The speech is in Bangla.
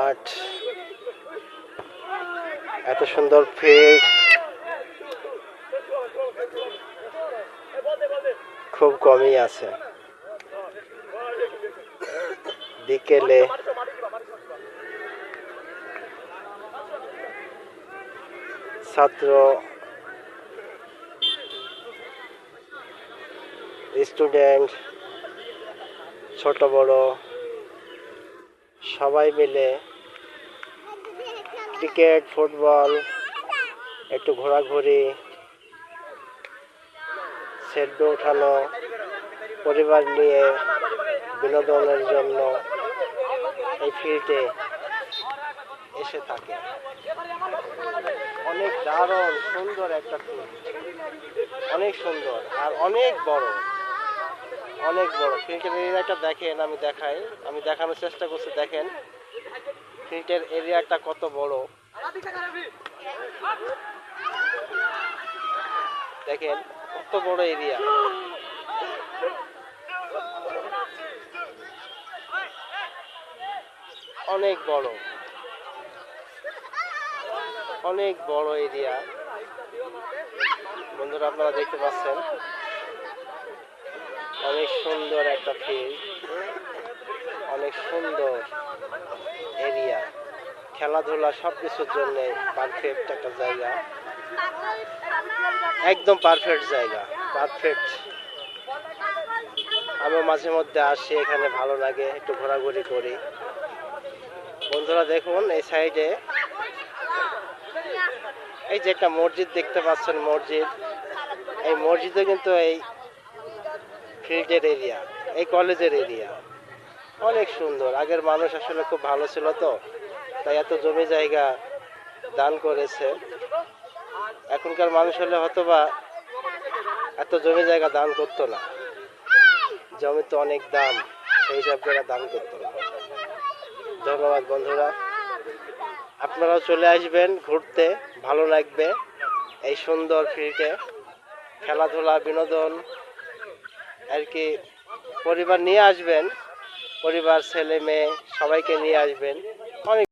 মাঠ, এত সুন্দর ফিল্ড, খুব কমই আছে। বিকেলে ছাত্র স্টুডেন্ট ছোট বড় সবাই মিলে ক্রিকেট ফুটবল একটু ঘোরাঘুরি, সেলফি ওঠানো, পরিবার নিয়ে বিনোদনের জন্য এই ফিল্ডে এসে থাকে। অনেক দারুণ সুন্দর একটা ফিল্ড, অনেক সুন্দর আর অনেক বড়, অনেক বড়। ফিল্ডের এরিয়াটা দেখেন, আমি দেখানোর চেষ্টা করছি। দেখেন ফিল্ডের এরিয়াটা কত বড়, দেখেন কত বড় এরিয়া। অনেক বড়, অনেক বড় এরিয়া। বন্ধুরা আপনারা দেখতে পাচ্ছেন, অনেক সুন্দর একটা ফিল্ড, অনেক সুন্দর এরিয়া, খেলাধুলা সবকিছুর জন্য পারফেক্ট একটা জায়গা, একদম পারফেক্ট জায়গা, পারফেক্ট। আমি মাঝে মধ্যে আসি, এখানে ভালো লাগে, একটু ঘোরাঘুরি করি। বন্ধুরা দেখুন এই সাইডে এই যে একটা মসজিদ দেখতে পাচ্ছেন, মসজিদ, এই মসজিদে কিন্তু এই ফিল্ডের এরিয়া, এই কলেজের এরিয়া অনেক সুন্দর। আগের মানুষ আসলে খুব ভালো ছিল, তো তাই এত জমি জায়গা দান করেছে। এখনকার মানুষ হলে হয়তো বা এত জমি জায়গা দান করতো না, জমি তো অনেক দাম, সেই হিসাব করে দান করতো না। ধন্যবাদ বন্ধুরা, আপনারাও চলে আসবেন ঘুরতে, ভালো লাগবে এই সুন্দর ফিল্ডে। খেলাধুলা বিনোদন আর কি, পরিবার নিয়ে আসবেন, পরিবার ছেলে মেয়ে সবাইকে নিয়ে আসবেন। অনেক